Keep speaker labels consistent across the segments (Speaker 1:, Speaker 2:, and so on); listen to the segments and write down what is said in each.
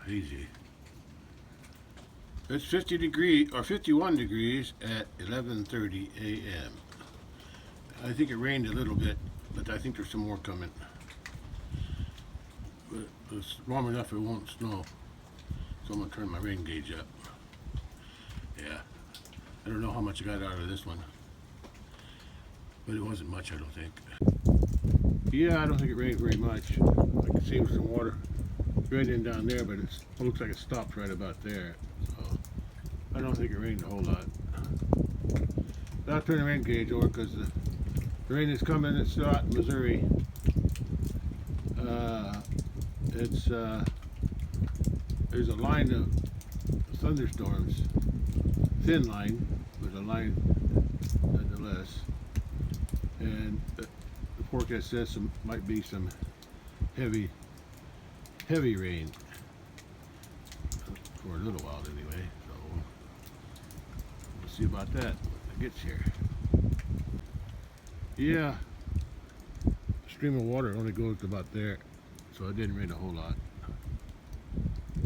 Speaker 1: Easy. It's 50 degrees or 51 degrees at 11:30 a.m. I think it rained a little bit, but I think there's some more coming. But it's warm enough it won't snow. So I'm gonna turn my rain gauge up. Yeah. I don't know how much I got out of this one. But it wasn't much, I don't think. Yeah, I don't think it rained very much. I can see some water raining down there, but it looks like it stopped right about there. So I don't think it rained a whole lot. I'll turn the rain gauge over because the rain is coming. It's not in Missouri. There's a line of thunderstorms, thin line, but a line nonetheless. And the forecast says might be some heavy rain for a little while anyway. So we'll see about that when it gets here. Yeah, stream of water only goes about there, so it didn't rain a whole lot.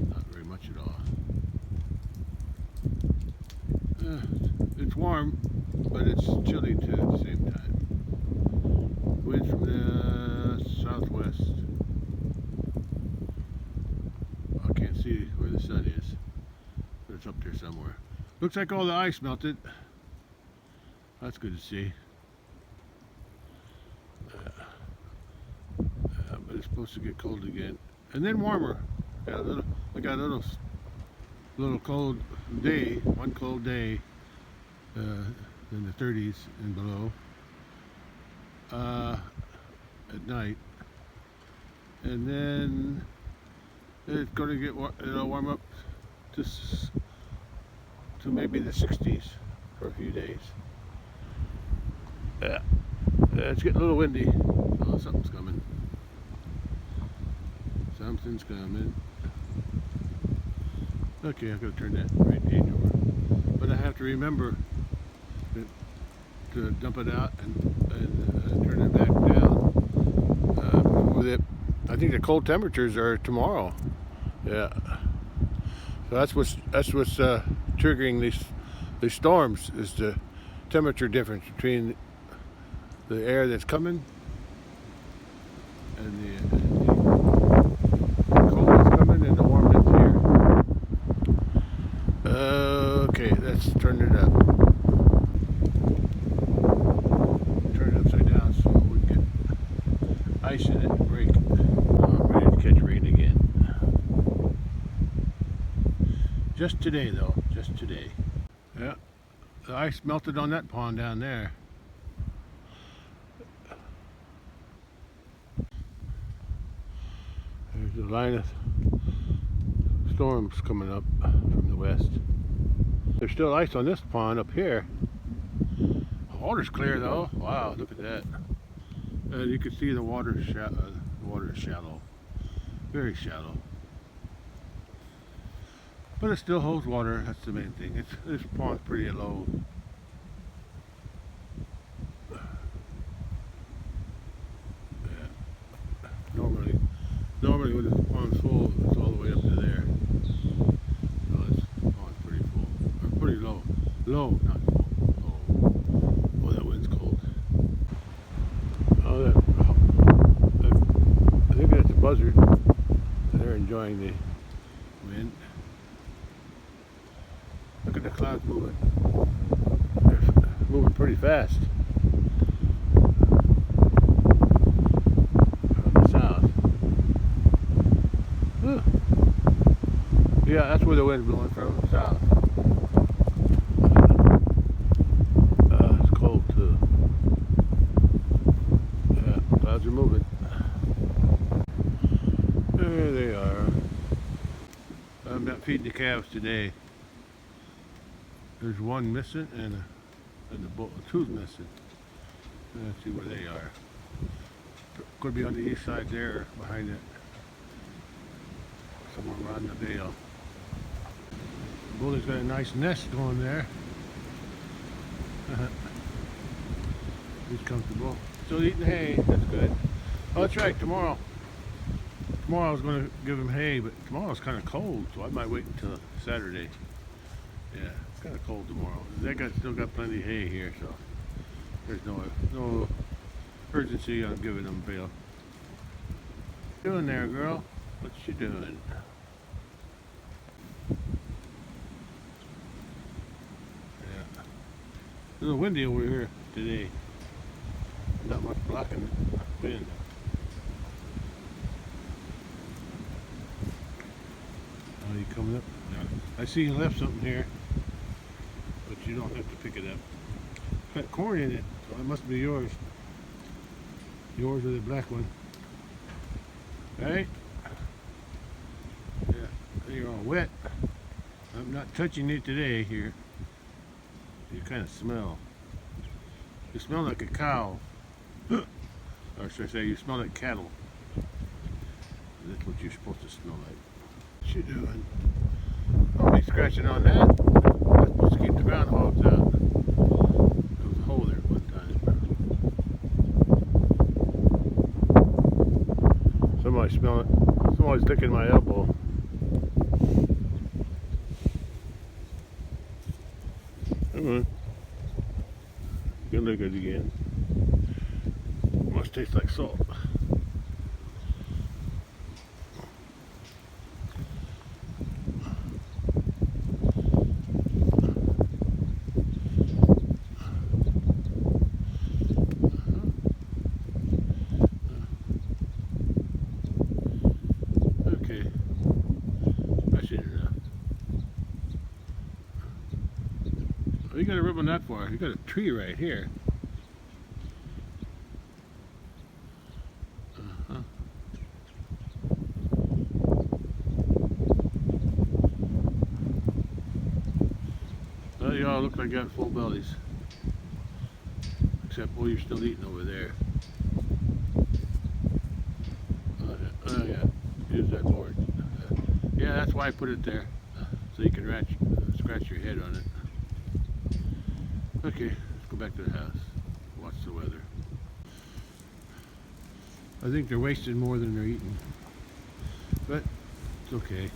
Speaker 1: Not very much at all. It's warm, but it's chilly too at the same time. Winds from the southwest. I can't see where the sun is, but it's up there somewhere. Looks like all the ice melted. That's good to see. But it's supposed to get cold again, and then warmer. I got a little cold day, one cold day in the 30s and below at night, and then it's going to get it'll warm up to maybe the 60s for a few days. Yeah, it's getting a little windy. Oh, something's coming. Something's coming. Okay, I'm going to turn that rain gauge over. But I have to remember to dump it out and turn it back down. I think the cold temperatures are tomorrow. Yeah. So that's what's triggering these storms, is the temperature difference between the air that's coming and the cold that's coming and the warm that's here. Okay, let's turn it up. Turn it upside down so we get ice in it and break. I'm ready to catch rain again. Just today though, just today. Yeah, the ice melted on that pond down there. There's a line of storms coming up from the west. There's still ice on this pond up here. The water's clear though. Wow, look at that. You can see the water is shallow. Very shallow. But it still holds water, that's the main thing. This pond's pretty low. Yeah. Normally when the pond's full, it's all the way up to there. So this pond's pretty full. Or pretty low. Low, not full. Low. Oh, that wind's cold. Oh, I think that's a buzzard. They're enjoying the wind. Look at the clouds moving. They're moving pretty fast. From the south. Ooh. Yeah, that's where the wind's blowing from, south. It's cold too. Yeah, clouds are moving. There they are. I'm not feeding the calves today. There's one missing and two's missing. Let's see where they are. Could be on the east side there, behind it. Somewhere around the bale. The bully's got a nice nest going there. He's comfortable. Still eating hay, that's good. Oh, that's right, tomorrow. Tomorrow I was going to give him hay, but tomorrow's kind of cold, so I might wait until Saturday. Yeah, it's kind of cold tomorrow. Still got plenty of hay here, so there's no urgency on giving them bale. What you doing there, girl? What you doing? Yeah, it's a little windy over here today. Not much blocking wind. Oh, you coming up? Yeah. I see you left something here, but you don't have to pick it up. It's got corn in it, so it must be yours. Yours or the black one. Right? Yeah, you're all wet. I'm not touching it today here. You kind of smell. You smell like a cow. Or should I say, you smell like cattle. That's what you're supposed to smell like. What you doing? I'll be scratching on that. I'm supposed to keep the groundhogs out. There was a hole there at one time. Somebody smell it. Somebody's licking my elbow. Come on. You can lick it again. Must taste like salt. Okay. That's it enough. Oh, you got a ribbon that far. You got a tree right here. Well, you all look like you got full bellies. Except, well, you're still eating over there. Oh yeah, use that board. Yeah, that's why I put it there. So you can scratch your head on it. Okay, let's go back to the house. Watch the weather. I think they're wasting more than they're eating. But it's okay.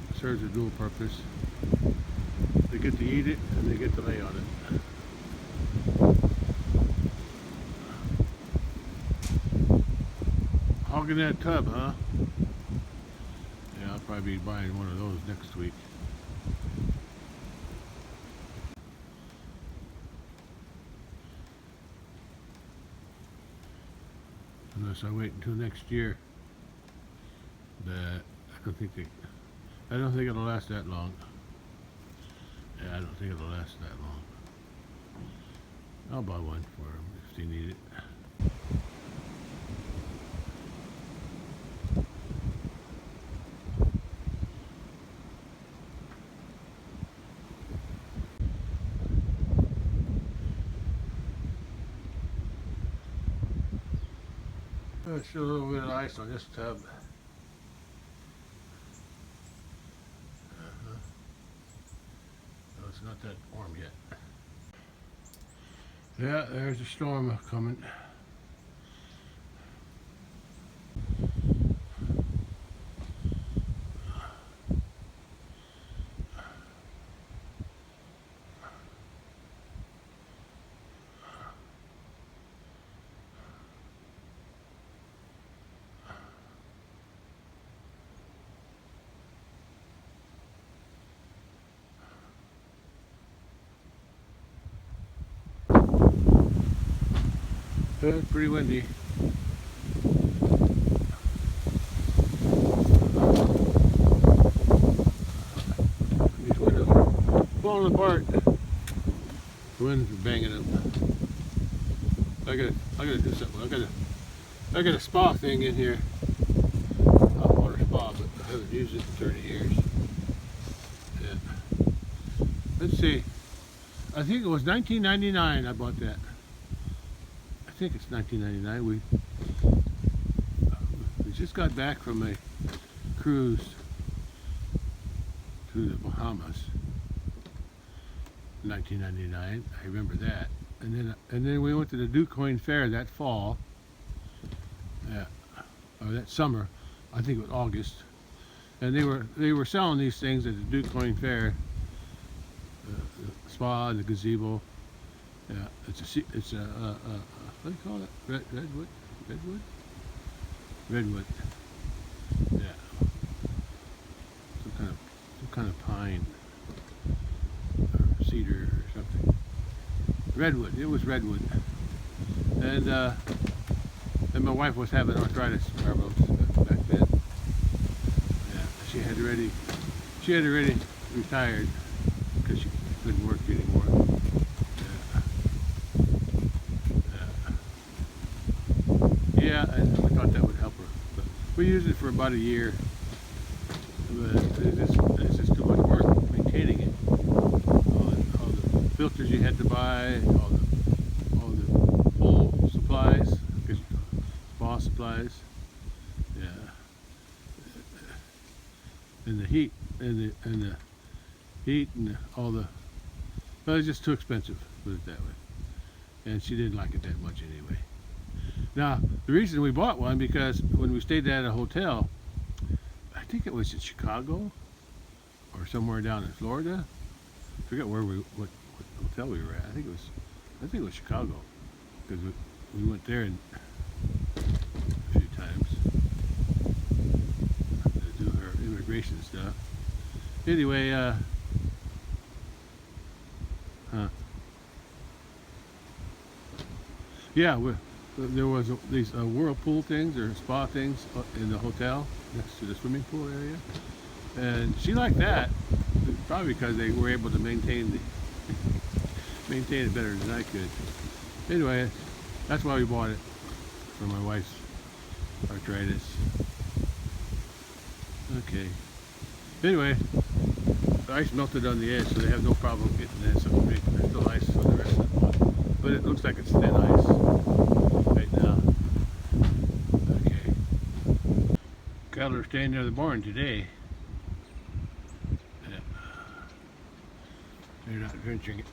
Speaker 1: It serves a dual purpose. They get to eat it and they get to lay on it. Hogging that tub, huh? Yeah, I'll probably be buying one of those next week. Unless I wait until next year. But I don't think it'll last that long. Yeah, I don't think it'll last that long. I'll buy one for them if they need it. There's still a little bit of ice on this tub. No, it's not that warm yet. Yeah, there's a storm coming. It's pretty windy. These windows are falling apart. The wind's banging them. I gotta do something. I got a spa thing in here. Hot water spa, but I haven't used it in 30 years. Yeah. Let's see. I think it was 1999 I bought that. I think it's 1999. We just got back from a cruise to the Bahamas. 1999. I remember that. And then we went to the Duke Coin Fair that fall. Yeah. that summer. I think it was August, and they were selling these things at the Duke Coin Fair, the spa and the gazebo. Yeah, it's a what do you call it? Redwood. Yeah, some kind of pine or cedar or something. Redwood. It was redwood, and my wife was having arthritis problems back then. Yeah, she had already retired because she couldn't work anymore. Yeah, and we thought that would help her. But we used it for about a year. But it's just too much work maintaining it. All the filters you had to buy, all the pool supplies, spa supplies. Yeah. And the heat, all the. Well, it's just too expensive. Put it that way. And she didn't like it that much anyway. Now, the reason we bought one, because when we stayed at a hotel, I think it was in Chicago or somewhere down in Florida. I forget what hotel we were at. I think it was Chicago, because we went there a few times to do our immigration stuff. Anyway, yeah, there was these whirlpool things or spa things in the hotel next to the swimming pool area, and she liked that, probably because they were able to maintain it better than I could. Anyway, that's why we bought it, for my wife's arthritis. Okay. Anyway, the ice melted on the edge, so they have no problem getting that. So there's still ice for the rest of the month, but it looks like it's thin ice right now. Okay. Cattle are staying near the barn today. Yeah. They're not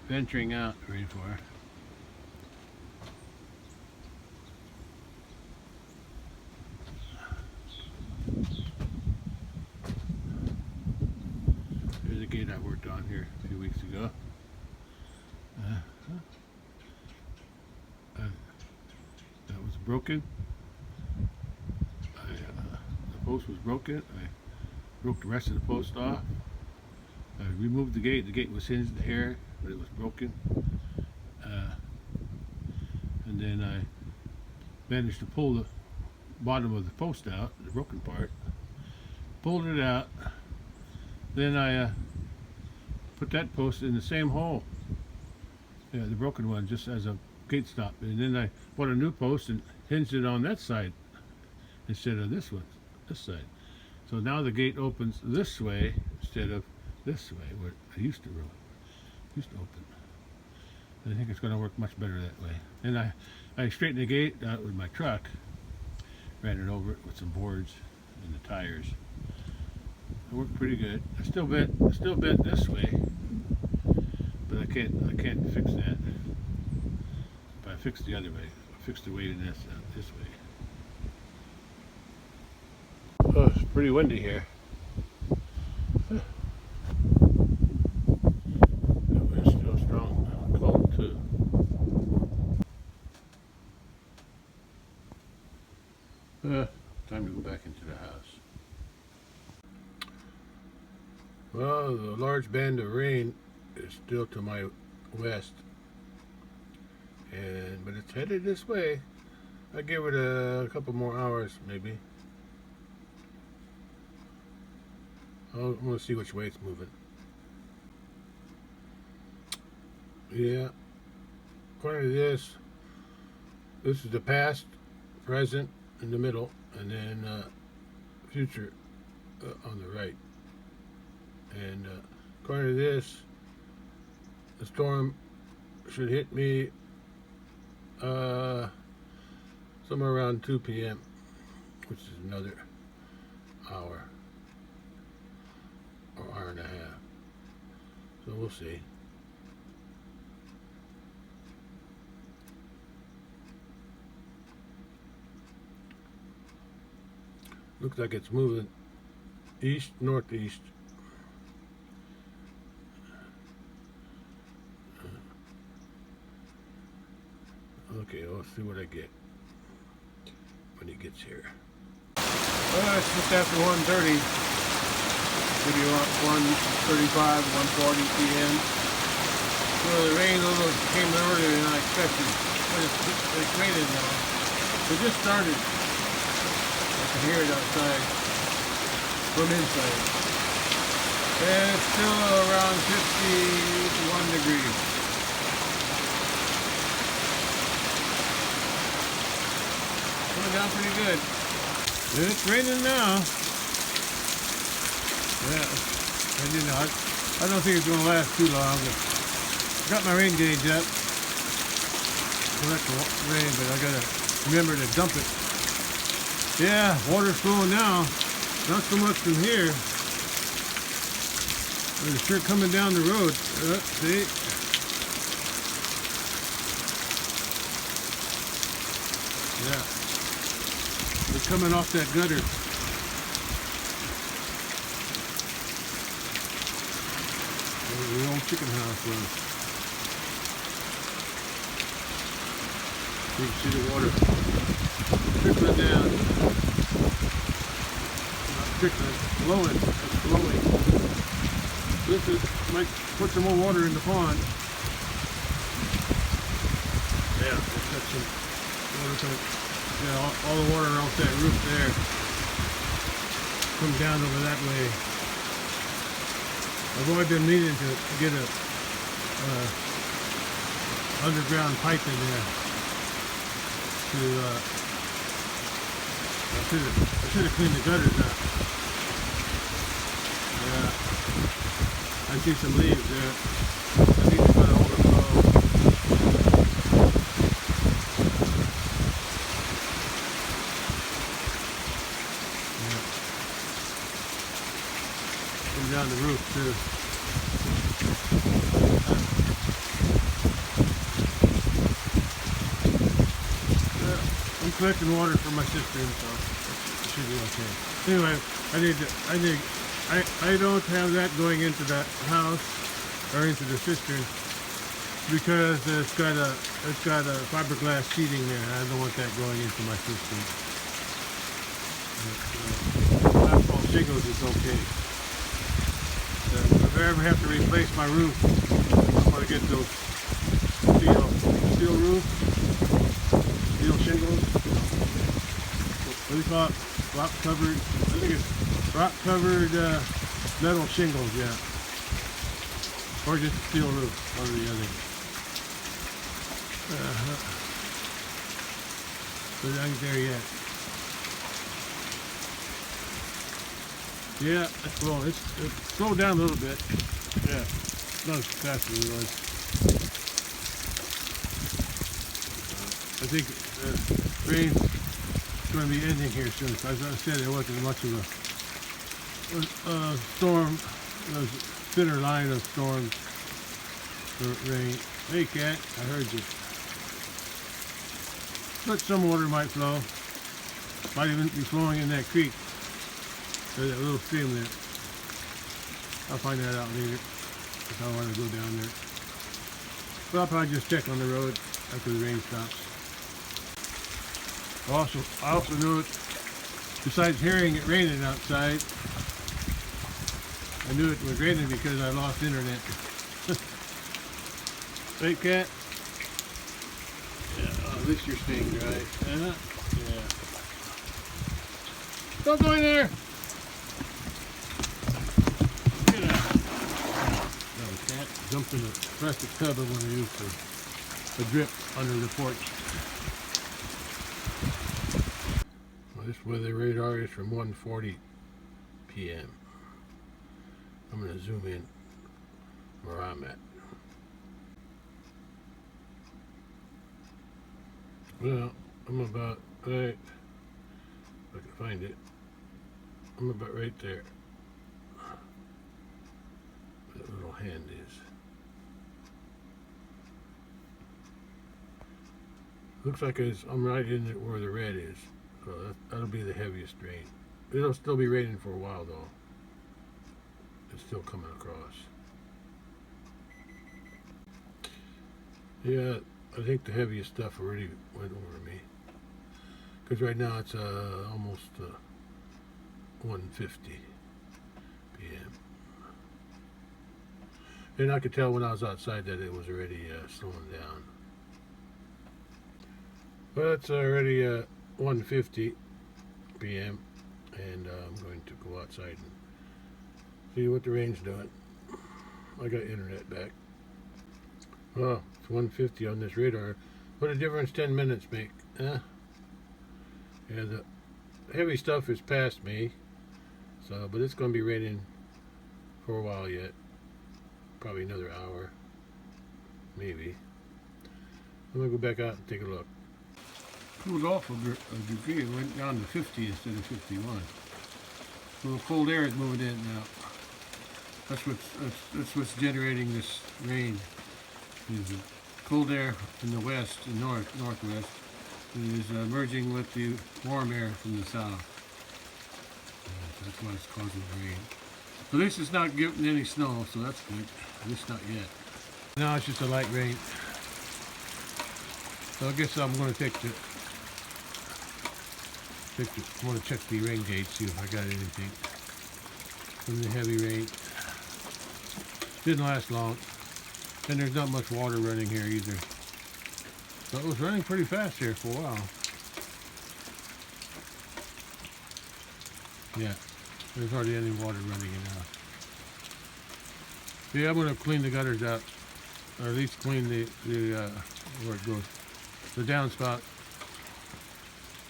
Speaker 1: venturing out very far. There's a gate I worked on here a few weeks ago. That was broken. The post was broken. I broke the rest of the post off. I removed the gate. The gate was hinged here, but it was broken. And then I managed to pull the bottom of the post out, the broken part. Pulled it out. Then I put that post in the same hole. Yeah, the broken one, just as a gate stop. And then I bought a new post and hinged it on that side instead of this side. So now the gate opens this way instead of this way, where it used to open. I think it's going to work much better that way. And I straightened the gate out with my truck, ran it over it with some boards and the tires. It worked pretty good. I still bent this way, but I can't fix that. If I fix the other way, I fix the weight in this way. Oh, it's pretty windy here. The wind's still strong, cold too. Time to go back into the house. Well, the large band of rain is still to my west, but it's headed this way. I give it a couple more hours, maybe. I want to see which way it's moving. Yeah, according to this is the past, present in the middle, and then future on the right. And according to this, the storm should hit me somewhere around 2 p.m., which is another hour or hour and a half. So we'll see. Looks like it's moving east, northeast. Okay, let's see what I get when he gets here. Well, it's just after 1:30. Maybe about 1:35, 1:40 p.m. So the rain a little came earlier than I expected, but it's raining now. It just started. I can hear it outside from inside. And it's still around 51 degrees. Coming down pretty good. It's raining now. Yeah, I don't think it's going to last too long. Got my rain gauge up. Collect the rain, but I got to remember to dump it. Yeah, water's flowing now. Not so much from here. But it's sure coming down the road. See? Yeah. It's coming off that gutter. The old chicken house was. You can see the water trickling down. Not trickling, flowing. It's flowing. This might put some more water in the pond. Yeah, it's got some water coming. Yeah, all the water off that roof there comes down over that way. I've always been meaning to get a underground pipe in there to I should have cleaned the gutters out. Yeah, I see some leaves there. I think it's going to overflow. Yeah. Come down the roof too. I'm collecting water for my cistern, so it should be okay. Anyway, I don't have that going into that house or into the cistern because it's got a fiberglass sheeting there. I don't want that going into my cistern. Asphalt shingles is okay. If I ever have to replace my roof, I want to get those steel roof, steel shingles. What do you call it? Rock covered. I think it's rock covered metal shingles, yeah. Or just a steel roof, one or the other. But I ain't there yet. Yeah, well, it's slowed down a little bit. Yeah, not as fast as it was. I think rain's going to be ending here soon. As I said, there wasn't much of a storm. It was a thinner line of storms for rain. Hey, cat, I heard you. But some water might flow. Might even be flowing in that creek. There's that little stream there. I'll find that out later if I want to go down there. But I'll probably just check on the road after the rain stops. I also noticed, besides hearing it raining outside, I knew it was raining because I lost internet. Right, cat? Yeah, at least you're staying dry. Yeah. Don't go in there! Get out. No, the cat jumped in a plastic tub I want to use for a drip under the porch. Well, this weather radar is from 1:40 p.m. I'm going to zoom in where I'm at. Well, I'm about right, if I can find it, I'm about right there. Where that little hand is. Looks like I'm right in it where the red is. So that'll be the heaviest rain. It'll still be raining for a while though. It's still coming across. Yeah, I think the heaviest stuff already went over me. Because right now it's almost 1:50 p.m. And I could tell when I was outside that it was already slowing down. But it's already 1:50 p.m. and I'm going to go outside and see what the rain's doing. I got internet back. Oh, it's 1:50 on this radar. What a difference 10 minutes make, huh? Yeah, the heavy stuff is past me, so but it's going to be raining for a while yet. Probably another hour, maybe. I'm going to go back out and take a look. Cooled off a degree. It went down to 50 instead of 51. A little cold air is moving in now. That's what's generating this rain. Is cold air in the west and northwest is merging with the warm air from the south. That's why it's causing the rain. At least it's not getting any snow, so that's good. At least not yet. Now it's just a light rain. So I guess I'm going to I want to check the rain gauge, see if I got anything from the heavy rain. Didn't last long. And there's not much water running here either. So it was running pretty fast here for a while. Yeah, there's hardly any water running now. Yeah, I'm going to clean the gutters out. Or at least clean the where it goes. The downspout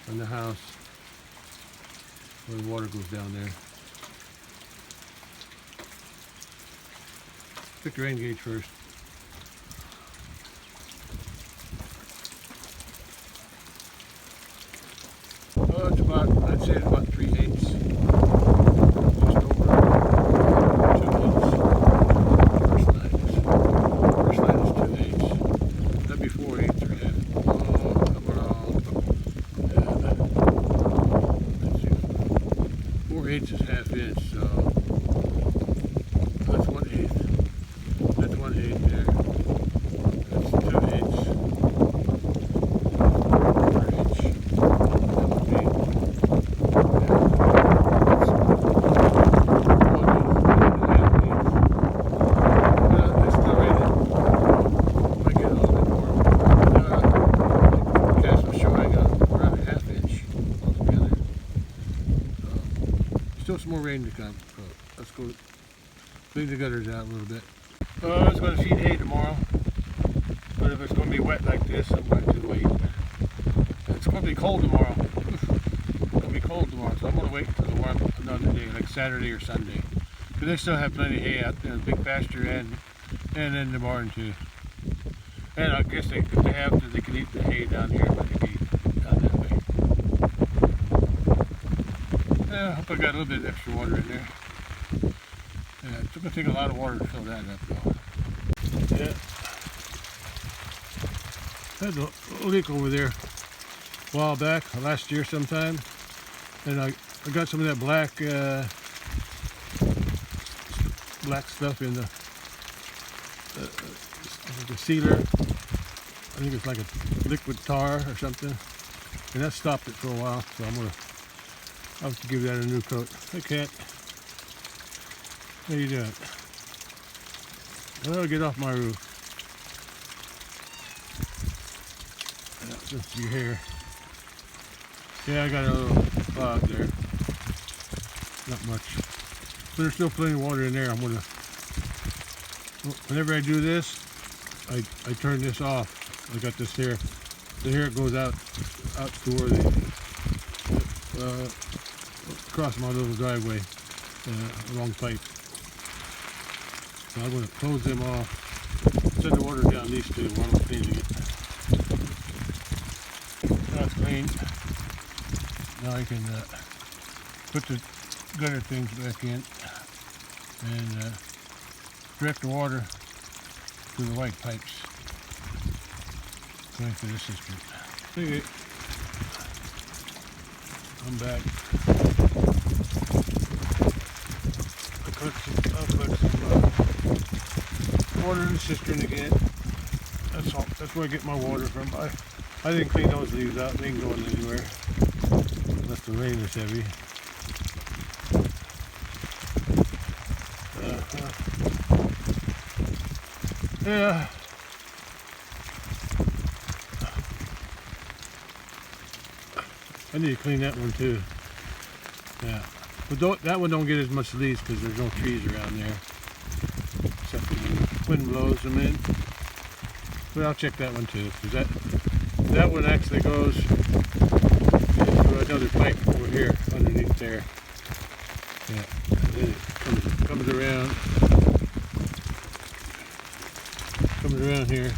Speaker 1: on the house. Where the water goes down there. Check the rain gauge first. Oh, it's about, I'd say it's about 3/8. Just over 2/8. First line is 2/8. That'd be 4/8 or half. Oh, come around. Let's see. 4/8 is half inch, so that's 1/8. That's 1/8 there. That's 2/8. Still some more rain to come, so let's go clean the gutters out a little bit. It's going to feed hay tomorrow, but if it's going to be wet like this, I'm going to wait. It's going to be cold tomorrow. It's going to be cold tomorrow, so I'm going to wait until the warm another day, like Saturday or Sunday. Because they still have plenty of hay out there, big pasture and in the barn too. And I guess if they have to, they can eat the hay down here, but they can eat down that way. I hope I got a little bit of extra water in there. Yeah, it's going to take a lot of water to fill that up though. Yeah. Had a leak over there a while back, last year sometime. And I got some of that black stuff in the sealer. I think it's like a liquid tar or something. And that stopped it for a while, so I'll have to give that a new coat. Hey, cat. How you doing? Oh, get off my roof. Yeah, just your hair. Yeah, I got a little cloud there. Not much. But there's still plenty of water in there. Whenever I do this, I turn this off. I got this here. So here it goes out to where across my little driveway, along pipe. So I'm going to close them off. Send the water down these two while I'm cleaning it. Now it's clean. Now I can put the gutter things back in and direct the water to the white pipes going through the cistern. Okay. I'm back. put some water in the cistern again. That's all. That's where I get my water from. I didn't clean those leaves out. They ain't going anywhere unless the rain is heavy. Yeah. I need to clean that one too. Yeah. But that one don't get as much leaves because there's no trees around there. Except when the wind blows them in. But I'll check that one too. Because that one actually goes into another pipe over here underneath there. Yeah. And then it comes around. Comes around here.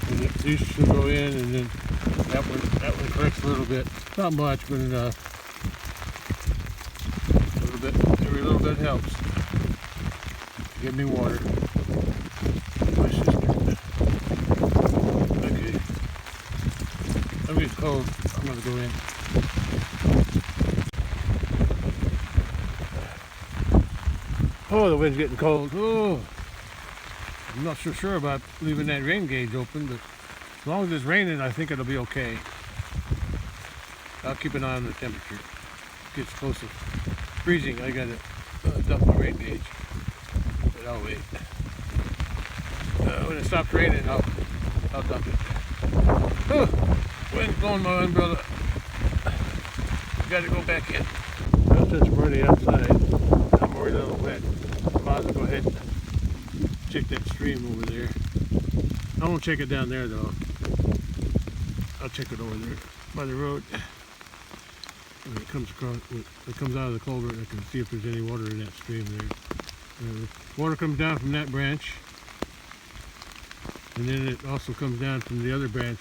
Speaker 1: And these should go in, and then that one collects a little bit. Not much, but enough. Every little bit helps. Give me water. My sister. Okay. I'm getting cold. I'm gonna go in. Oh, the wind's getting cold. Oh, I'm not so sure about leaving that rain gauge open, but as long as it's raining, I think it'll be okay. I'll keep an eye on the temperature. It gets close to freezing. I gotta dump my rain gauge, but I'll wait. When it stops raining, I'll dump it. Oh, wind's blowing my umbrella. Gotta go back in. Well, since I'm already outside, I'm already a little wet. I might as well go ahead and check that stream over there. I won't check it down there though. I'll check it over there by the road. When it comes across, when it comes out of the culvert, I can see if there's any water in that stream there. Water comes down from that branch, and then it also comes down from the other branch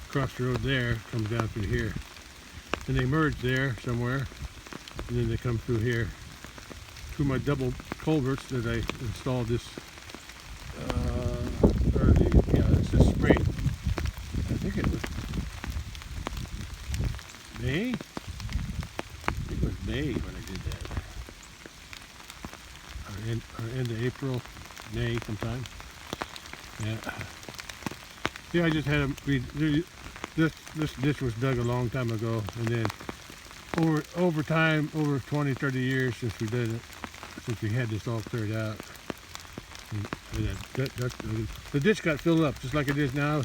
Speaker 1: across the road there, comes down through here. And they merge there somewhere, and then they come through here. Through my double culverts that I installed this this spring. I think it was May? I think it was May when I did that. Or end of April, May sometime. Yeah. Yeah, I just had a this ditch was dug a long time ago, and then over time, over 20, 30 years since we did it, since we had this all cleared out. And the ditch got filled up just like it is now.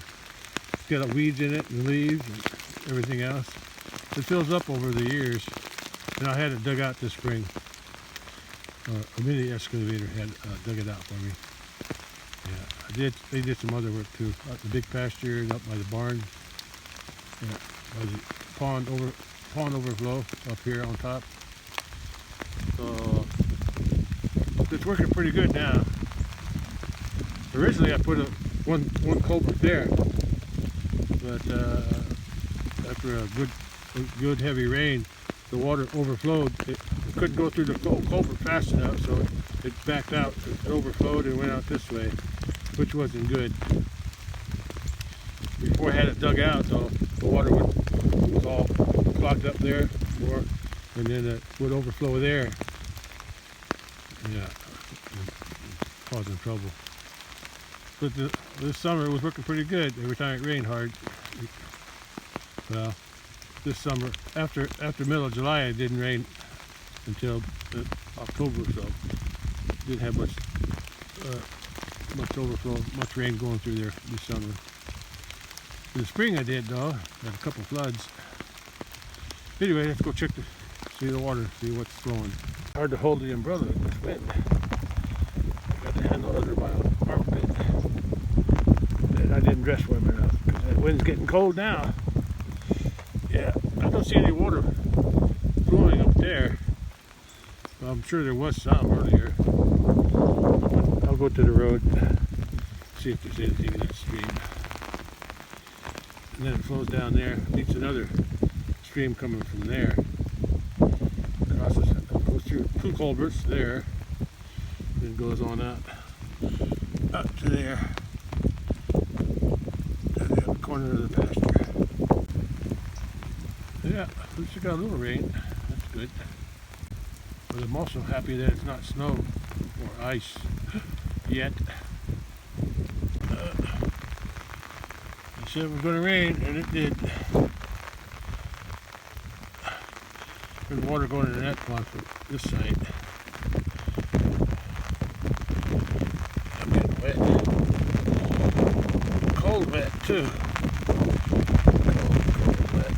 Speaker 1: It's got weeds in it and leaves and everything else. It fills up over the years, and I had it dug out this spring. A mini excavator had dug it out for me. Yeah, they did some other work too. Out the big pasture and up by the barn. Yeah, by the pond overflow up here on top. So it's working pretty good now. Originally I put one culvert there, but after a good heavy rain, the water overflowed. It couldn't go through the culvert fast enough, so it backed out. It overflowed and went out this way, which wasn't good. Before I had it dug out, though, the water was all clogged up there more, and then it would overflow there. Yeah, causing trouble. But this summer it was working pretty good. Every time it rained hard. Well, this summer, after middle of July, it didn't rain until October, so didn't have much overflow, much rain going through there this summer. In the spring I did though, had a couple floods. Anyway, let's go check see the water, see what's flowing. Hard to hold the umbrella with this wind. Got the handle under my armpit. And I didn't dress warm enough because that wind's getting cold now. Yeah, I don't see any water flowing up there. Well, I'm sure there was some earlier. I'll go to the road, see if there's anything in that stream. And then it flows down there, meets another stream coming from there. Goes through two culverts there, then goes on up to there, to the corner of the pasture. Yeah, at least we got a little rain. That's good. But I'm also happy that it's not snow or ice yet. It said it was going to rain, and it did. There's water going in the net pond from this side. I'm getting wet. Cold wet too. Cold wet.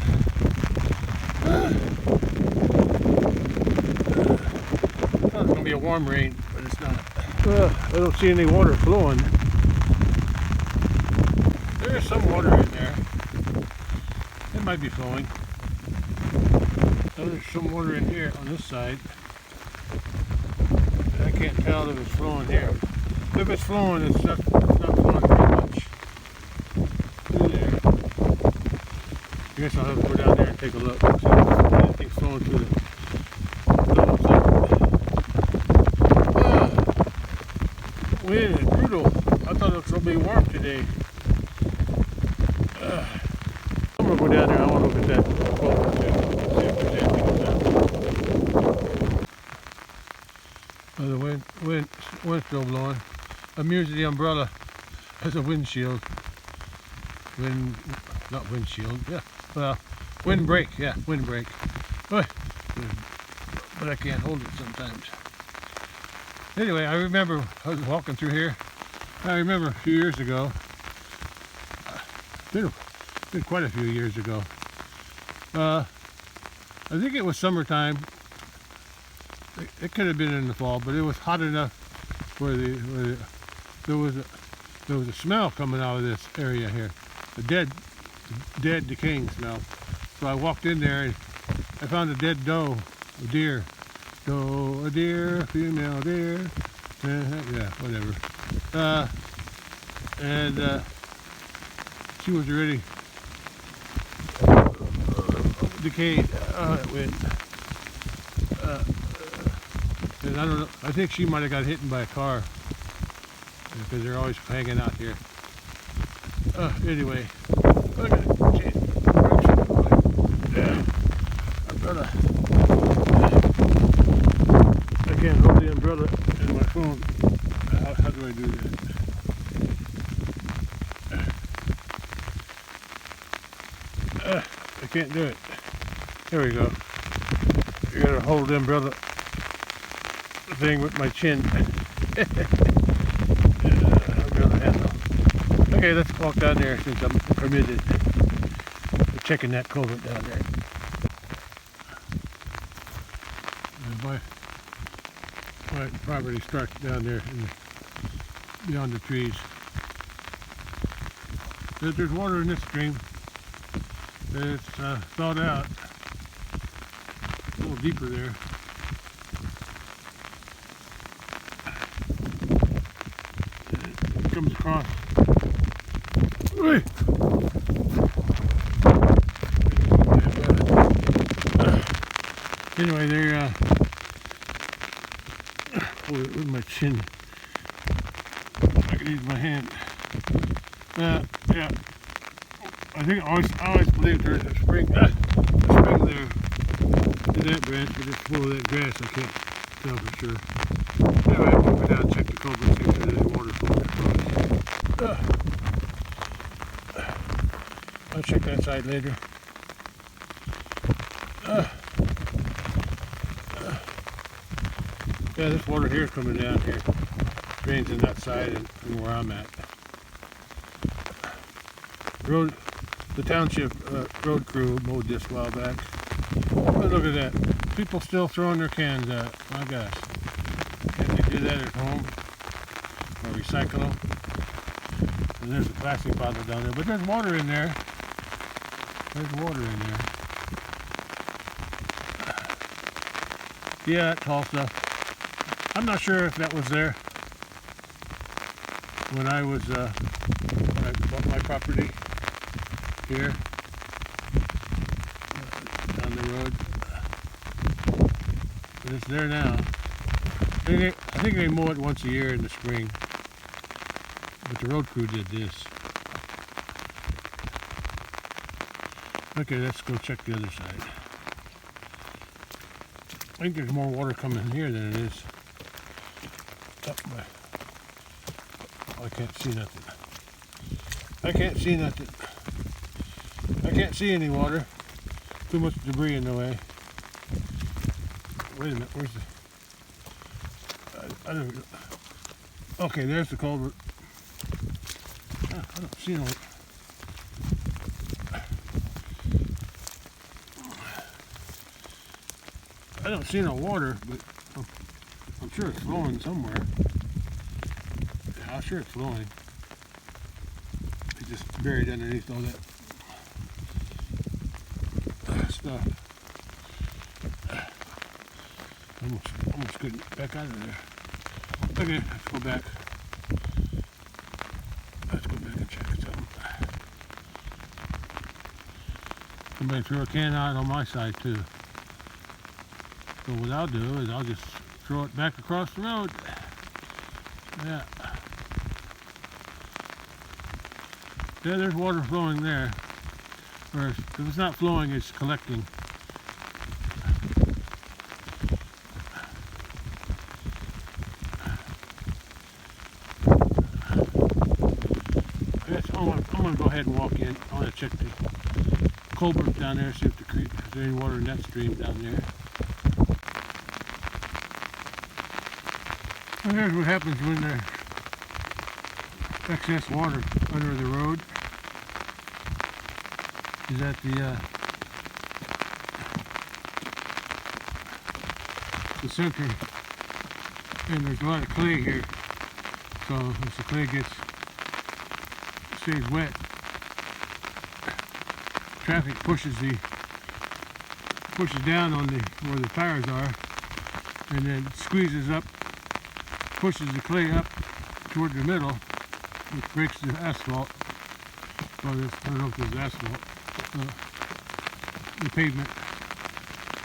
Speaker 1: I thought it was going to be a warm rain, but it's not. I don't see any water flowing. There's some water in there. It might be flowing. There's some water in here on this side. But I can't tell if it's flowing here. If it's flowing, it's not flowing very much. Through there. I guess I'll have to go down there and take a look. See if anything's flowing through the wind is brutal. I thought it was going to be warm today. I'm going to go down there. I want to look at that culvert too. See if there's anything there. The wind's still blowing. I'm using the umbrella as a windshield. Not windshield. Yeah. Well, windbreak. Yeah, windbreak. But I can't hold it sometimes. Anyway, I remember I was walking through here. I remember a few years ago. Been quite a few years ago. I think it was summertime. It could have been in the fall, but it was hot enough where there was a smell coming out of this area here, a dead decaying smell. So I walked in there and I found a dead doe, a deer, female deer, yeah, whatever. And she was already decayed. It went. And I don't know. I think she might have got hit by a car because they're always hanging out here. Anyway, look at it. Umbrella. I can't hold the umbrella in my phone. How do I do that? I can't do it. There we go. You gotta hold the umbrella thing with my chin. Umbrella handle. Okay, let's walk down there since I'm permitted. We're checking that culvert down there. My property starts down there beyond the trees. There's water in this stream. It's thawed out. A little deeper there. It comes across. Anyway, they're with my chin. I can use my hand. Yeah. I think I always believed there's a spring there in that branch, but it's full of that grass. I can't tell for sure. Anyway, I'm going to go down and check the culvert and see if there's any water flowing across. I'll check that side later. Yeah, this water here is coming down here. Drains in that side and where I'm at. The township road crew mowed this a while back. But look at that. People still throwing their cans out. My gosh. Can't they do that at home? Or recycle them? And there's a plastic bottle down there. But there's water in there. There's water in there. Yeah, that tall stuff. I'm not sure if that was there when I bought my property here down the road. But it's there now. I think they mow it once a year in the spring. But the road crew did this. Okay, let's go check the other side. I think there's more water coming in here than it is up by. Oh, I can't see nothing. I can't see nothing. I can't see any water. Too much debris in the way. Wait a minute, where's the... I don't... Okay, there's the culvert. I don't see no... I don't see no water, but I'm sure it's flowing somewhere. Yeah, I'm sure it's flowing. It's just buried underneath all that stuff. Almost couldn't get back out of there. Okay, let's go back. Let's go back and check something. Somebody threw a can out on my side too. So what I'll do is I'll just throw it back across the road. Yeah. Yeah, there's water flowing there. Or if it's not flowing, it's collecting. I'm going to go ahead and walk in. I want to check the culvert down there, see if there's any water in that stream down there. Well, here's what happens when there's excess water under the road. Is that the center, and there's a lot of clay here. So as the clay stays wet, traffic pushes down on where the tires are, and then squeezes up, pushes the clay up toward the middle, which breaks the asphalt. Well, I don't know if there's asphalt. The pavement.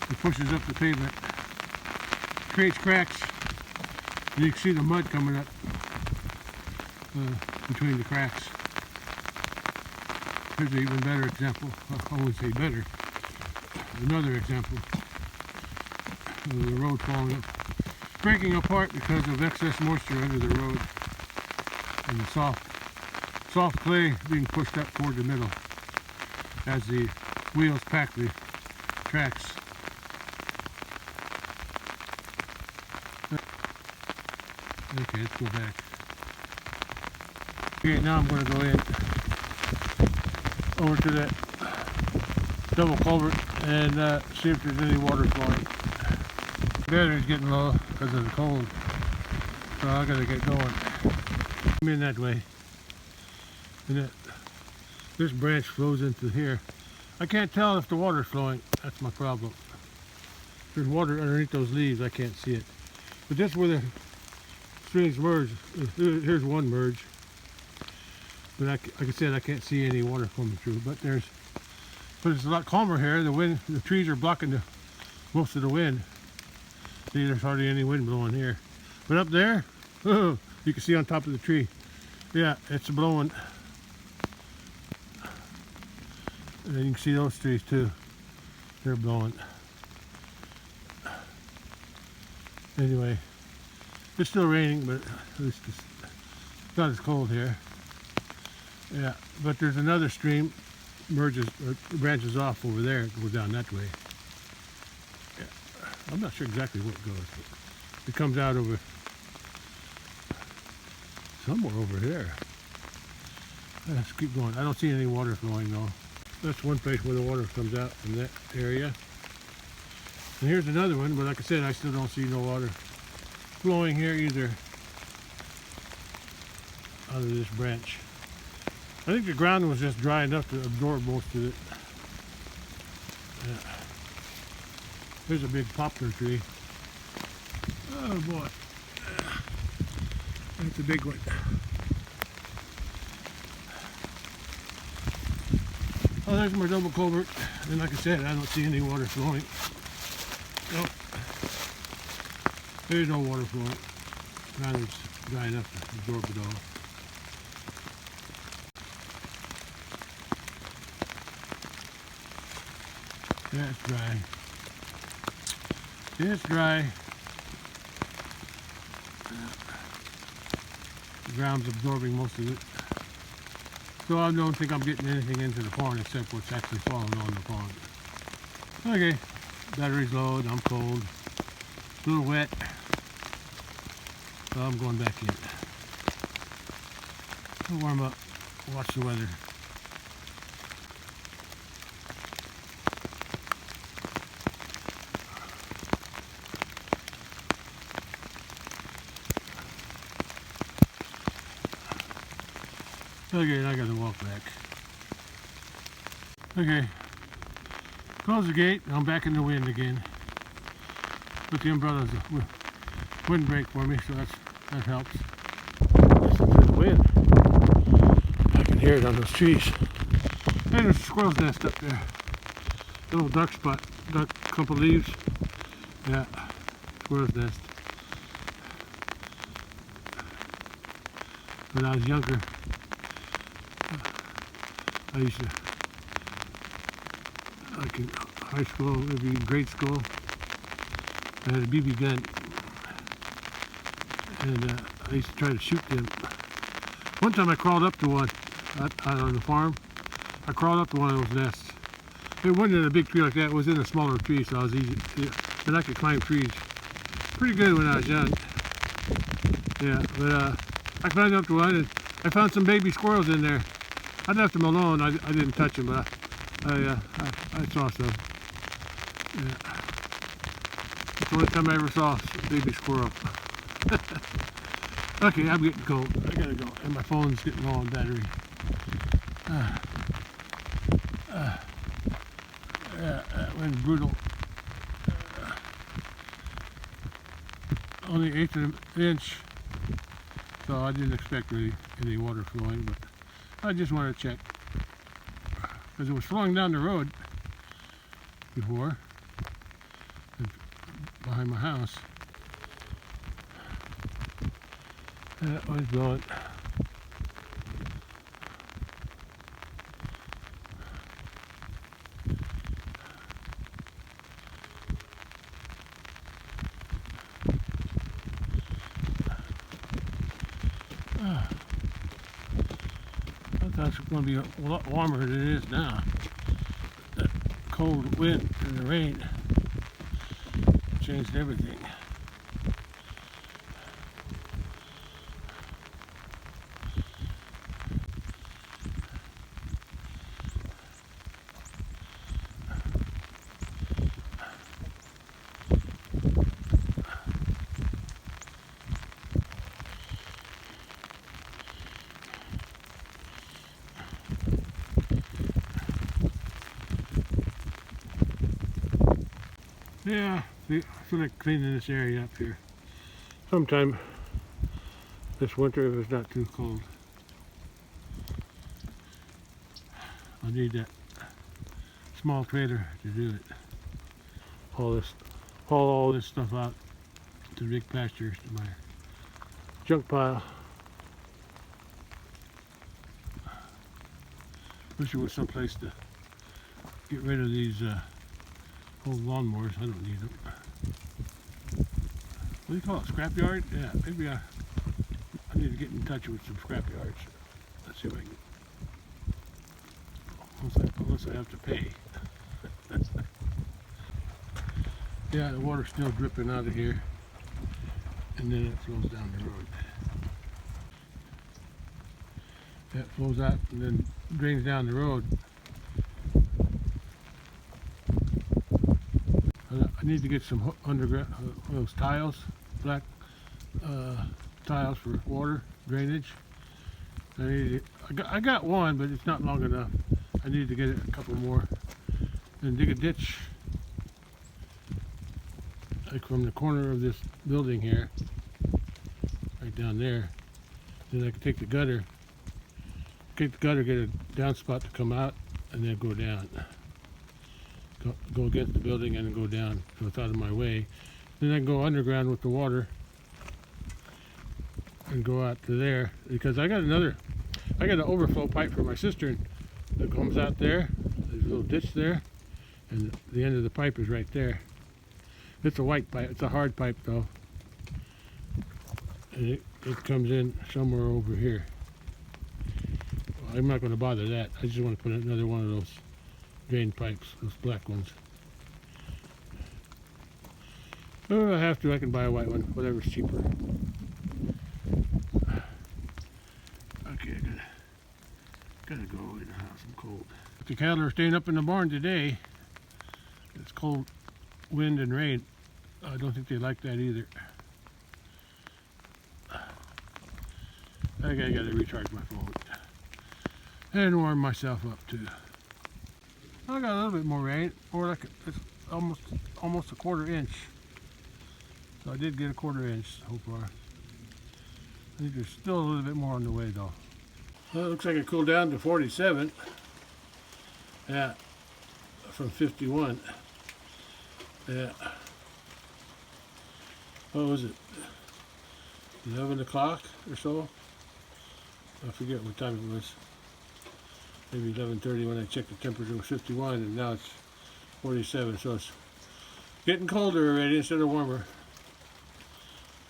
Speaker 1: It pushes up the pavement, creates cracks, and you can see the mud coming up between the cracks. Here's an even better example. I wouldn't say better. Another example of the road falling, breaking apart because of excess moisture under the road and the soft clay being pushed up toward the middle as the wheels pack the tracks. Okay, let's go back. Okay, now I'm going to go in over to that double culvert and see if there's any water flowing. The battery's getting low because of the cold, so I gotta get going. I'm in that way, and this branch flows into here. I can't tell if the water's flowing. That's my problem. There's water underneath those leaves. I can't see it, but just where the streams merge, here's one merge. But like I said, I can't see any water coming through. But it's a lot calmer here. The trees are blocking most of the wind. See, there's hardly any wind blowing here. But up there, oh, you can see on top of the tree. Yeah, it's blowing. And you can see those trees too. They're blowing. Anyway, it's still raining, but at least it's not as cold here. Yeah, but there's another stream branches off over there. It goes down that way. Yeah. I'm not sure exactly where it goes, but it comes out over somewhere over here. Let's keep going. I don't see any water flowing though. That's one place where the water comes out from that area. And here's another one, but like I said, I still don't see no water flowing here either out of this branch. I think the ground was just dry enough to absorb most of it. Yeah. There's a big poplar tree. Oh boy. That's a big one. Oh, there's my double culvert. And like I said, I don't see any water flowing. Nope. There's no water flowing. Now it's dry enough to absorb it all. Yeah, it's dry. It's dry. The ground's absorbing most of it. So I don't think I'm getting anything into the pond except what's actually falling on the pond. Okay, battery's low and I'm cold. A little wet. So I'm going back in. I'll warm up, watch the weather. Okay, I gotta walk back. Okay, close the gate. I'm back in the wind again. But the umbrella's a windbreak for me, so that helps. Listen to the wind. I can hear it on those trees. And there's a squirrel's nest up there. Little duck spot, duck clump of leaves. Yeah, squirrel's nest. When I was younger, I used to, like in high school, maybe grade school, I had a BB gun, and I used to try to shoot them. One time I crawled up to one out on the farm. I crawled up to one of those nests. It wasn't in a big tree like that, it was in a smaller tree, so I was easy, and I could climb trees. Pretty good when I was young. Yeah, but I climbed up to one and I found some baby squirrels in there. I left them alone. I didn't touch them, but I saw some. Yeah. That's the only time I ever saw a baby squirrel. Okay, I'm getting cold. I gotta go. And my phone's getting low on battery. Yeah, that wind's brutal. Only 1/8 of an inch. So I didn't expect really any water flowing, but I just wanted to check. Because it was flowing down the road before, behind my house. And it was blowing. I thought it was going to be a lot warmer than it is now. That cold wind and the rain changed everything. Yeah, I feel like cleaning this area up here sometime this winter if it's not too cold. I need that small trailer to do it. Haul all this stuff out to the big pastures, to my junk pile. Wish there was some place to get rid of these old lawnmowers. I don't need them. What do you call it? Scrapyard? Yeah, maybe I need to get in touch with some scrapyards. Let's see if I can. Unless I have to pay. Yeah, the water's still dripping out of here, and then it flows down the road. Yeah, it flows out and then drains down the road. I need to get some underground those tiles, black tiles for water drainage. I got one, but it's not long enough. I need to get a couple more and dig a ditch, like from the corner of this building here, right down there. Then I can take the gutter, get a downspout to come out, and then go down. Go against the building and then go down so it's out of my way. Then I can go underground with the water and go out to there, because I got an overflow pipe for my cistern that comes out there. There's a little ditch there, and the end of the pipe is right there. It's a white pipe. It's a hard pipe though. And it comes in somewhere over here. Well, I'm not going to bother that. I just want to put another one of those drain pipes, those black ones. Oh, I have to. I can buy a white one, whatever's cheaper. Okay, gotta go in the house. I'm cold. But the cattle are staying up in the barn today. It's cold, wind and rain. I don't think they like that either. I gotta recharge my phone and warm myself up too. I got a little bit more rain, or like it's almost a quarter-inch. So I did get a quarter-inch so far. I think there's still a little bit more on the way though. Well, it looks like it cooled down to 47. Yeah, from 51. Yeah. What was it? 11 o'clock or so? I forget what time it was. Maybe 11:30 when I checked the temperature was 51, and now it's 47. So it's getting colder already instead of warmer.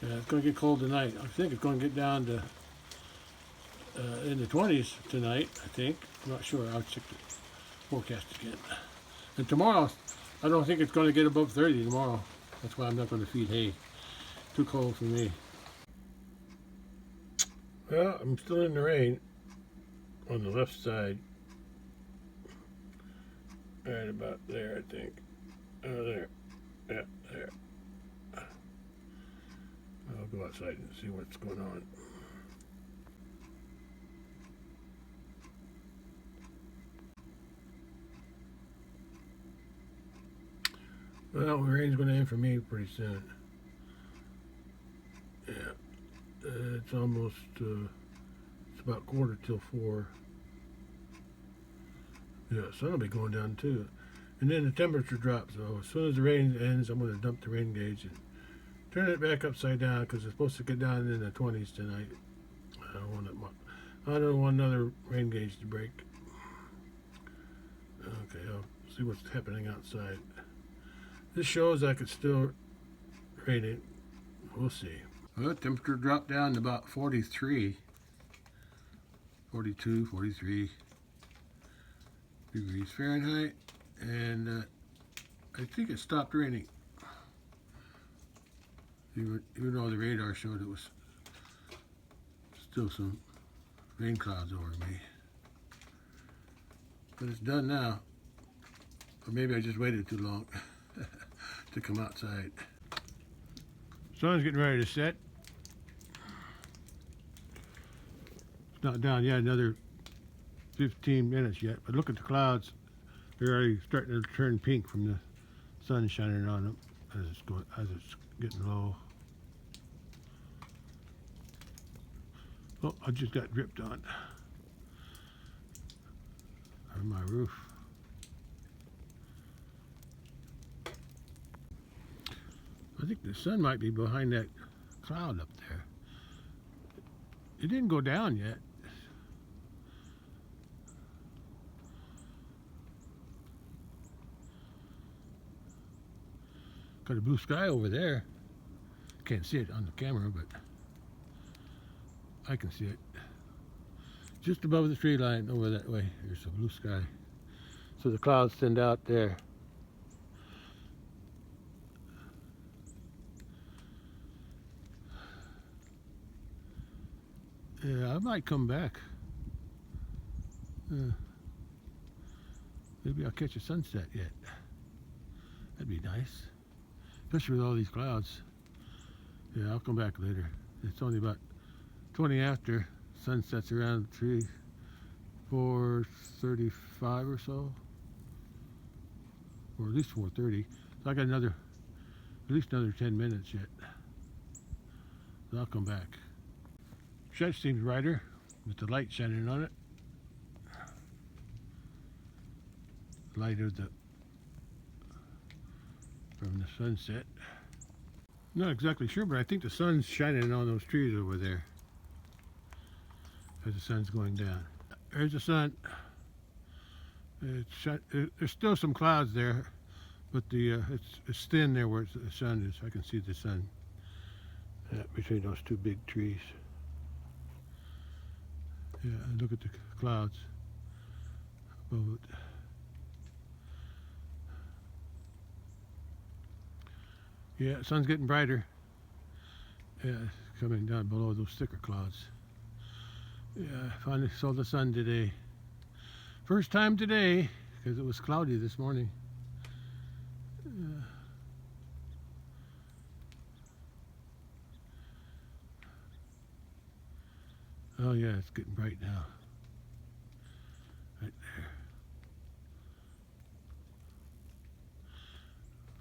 Speaker 1: Yeah, it's going to get cold tonight. I think it's going to get down to in the 20s tonight, I think. I'm not sure. I'll check the forecast again. And tomorrow, I don't think it's going to get above 30 tomorrow. That's why I'm not going to feed hay. Too cold for me. Well, I'm still in the rain on the left side. Right about there, I think. Oh, there. Yeah, there. I'll go outside and see what's going on. Well, the rain's going to end for me pretty soon. Yeah, it's almost, it's about 3:45. Yeah, sun will be going down too. And then the temperature drops, so as soon as the rain ends, I'm going to dump the rain gauge and turn it back upside down because it's supposed to get down in the 20s tonight. I don't want another rain gauge to break. Okay, I'll see what's happening outside. This shows like it's still raining. We'll see. Well, temperature dropped down to about 43, 42, 43 degrees Fahrenheit, and I think it stopped raining. Even though the radar showed it was still some rain clouds over me. But it's done now. Or maybe I just waited too long to come outside. Sun's getting ready to set. It's not down yet, another 15 minutes yet, but look at the clouds. They're already starting to turn pink from the sun shining on them as it's getting low. Oh, I just got dripped on my roof. I think the sun might be behind that cloud up there. It didn't go down yet. Got a blue sky over there. Can't see it on the camera, but I can see it. Just above the tree line over that way, there's a blue sky. So the clouds send out there. Yeah, I might come back. Maybe I'll catch a sunset yet. That'd be nice. Especially with all these clouds. Yeah, I'll come back later. It's only about 20 after. Sunsets around 4:35 or so. Or at least 4:30. So I got at least another 10 minutes yet. So I'll come back. Shed seems brighter with the light shining on it. Light of from the sunset. Not exactly sure, but I think the sun's shining on those trees over there as the sun's going down. There's the sun. There's still some clouds there, but the it's thin there where the sun is. I can see the sun between those two big trees. Yeah, and look at the clouds above it. Yeah, the sun's getting brighter. Yeah, it's coming down below those thicker clouds. Yeah, I finally saw the sun today. First time today, because it was cloudy this morning. Oh yeah, it's getting bright now. Right there.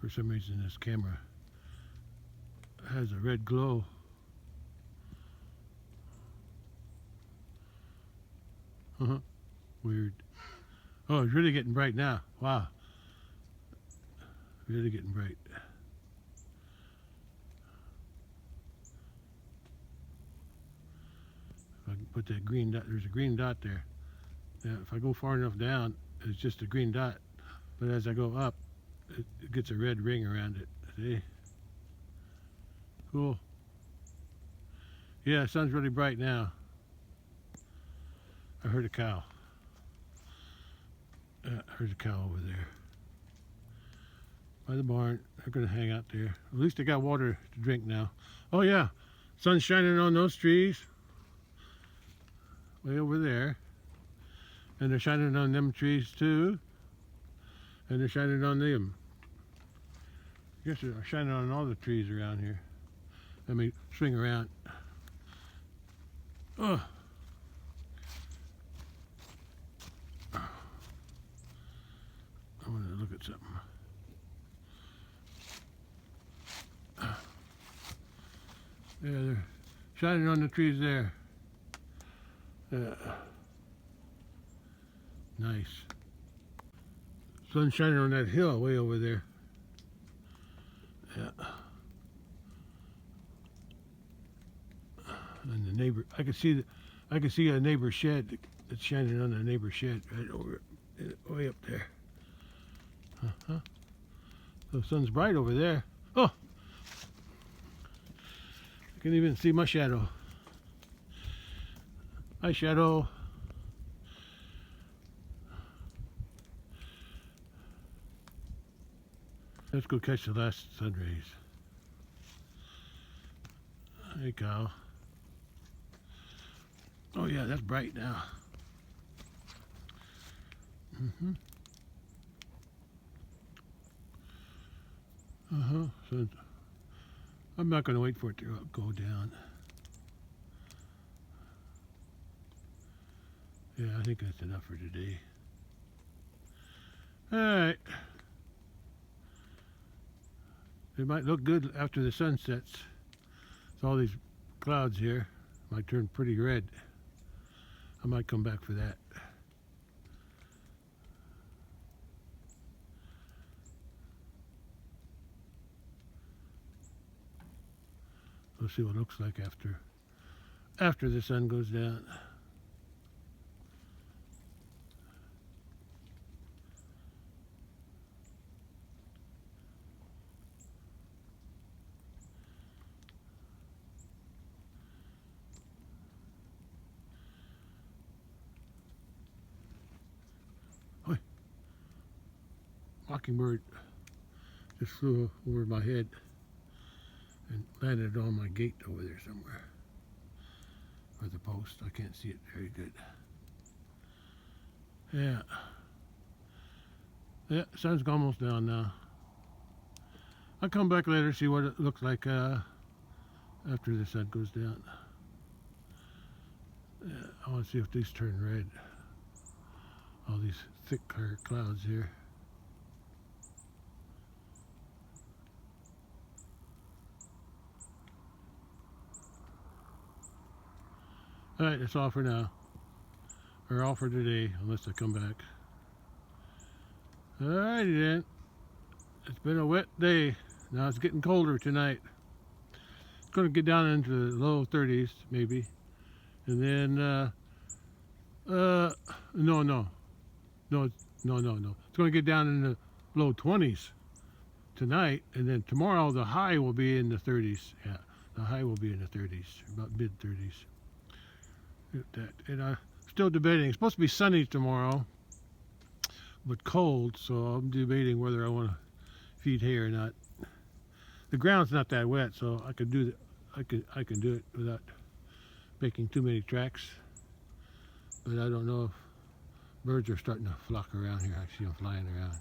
Speaker 1: For some reason this camera has a red glow. Weird. Oh, it's really getting bright now. Wow. Really getting bright. If I can put that green dot, there's a green dot there. Now, if I go far enough down, it's just a green dot. But as I go up, it gets a red ring around it. See? Cool. Yeah, the sun's really bright now. I heard a cow. I heard a cow over there. By the barn. They're going to hang out there. At least they got water to drink now. Oh yeah, sun's shining on those trees. Way over there. And they're shining on them trees too. And they're shining on them. I guess they're shining on all the trees around here. Let me swing around. Oh. I want to look at something. Yeah, they're shining on the trees there. Nice. Sun shining on that hill way over there. Yeah. And the neighbor, I can see a neighbor's shed that's shining on the neighbor's shed right over, way up there. The sun's bright over there. Oh, I can even see my shadow. Hi, shadow. Let's go catch the last sun rays. Hey, cow. Oh yeah, that's bright now. So I'm not going to wait for it to go down. Yeah, I think that's enough for today. Alright. It might look good after the sun sets. It's all these clouds here. Might turn pretty red. I might come back for that. We'll see what it looks like after the sun goes down. Mockingbird just flew over my head and landed on my gate over there somewhere. Or the post. I can't see it very good. Yeah. Yeah, sun's almost down now. I'll come back later, see what it looks like after the sun goes down. Yeah, I want to see if these turn red. All these thick clouds here. Alright, that's all for now. Or all for today, unless I come back. Alrighty then. It's been a wet day. Now it's getting colder tonight. It's going to get down into the low 30s, maybe. And then, no. It's going to get down in the low 20s. tonight, and then tomorrow the high will be in the 30s. Yeah, the high will be in the 30s, about mid 30s. And I'm still debating. It's supposed to be sunny tomorrow, but cold, so I'm debating whether I want to feed hay or not. The ground's not that wet, so I could do that. I can do it without making too many tracks. But I don't know if birds are starting to flock around here. I see them flying around.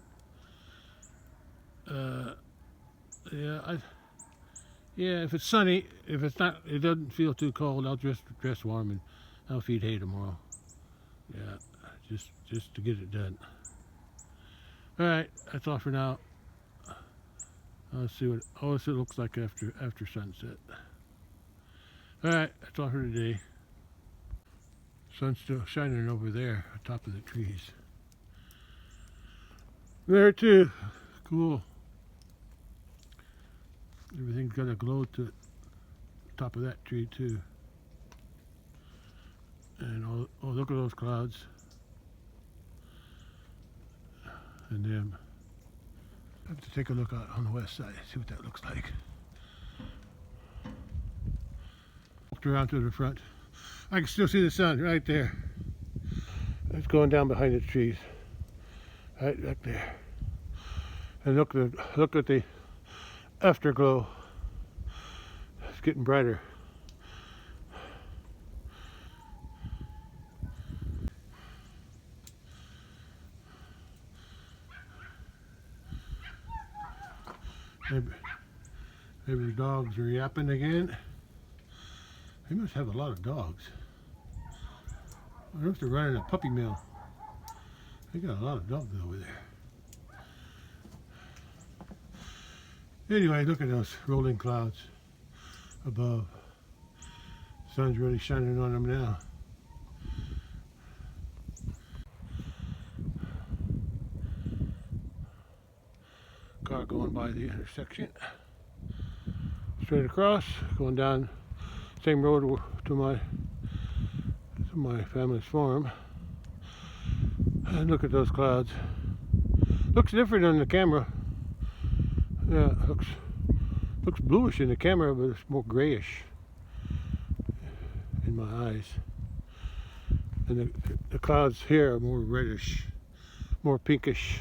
Speaker 1: Yeah, if it's sunny, if it's not, it doesn't feel too cold, I'll dress warm and I'll feed hay tomorrow. Yeah, just to get it done. All right, that's all for now. I'll see what it looks like after sunset. All right, that's all for today. Sun's still shining over there, on top of the trees. There too, cool. Everything's got a glow to it. Top of that tree too. And oh, look at those clouds. And then I have to take a look out on the west side, see what that looks like. Walked around to the front. I can still see the sun right there. It's going down behind the trees, right back there. And look at the afterglow. It's getting brighter. Maybe the dogs are yapping again. They must have a lot of dogs. I wonder if they're running a puppy mill. They got a lot of dogs over there. Anyway, look at those rolling clouds above. Sun's really shining on them now. Car going by the intersection. Straight across, going down same road to my family's farm. And look at those clouds. Looks different on the camera. Yeah, looks bluish in the camera, but it's more grayish in my eyes. And the clouds here are more reddish, more pinkish.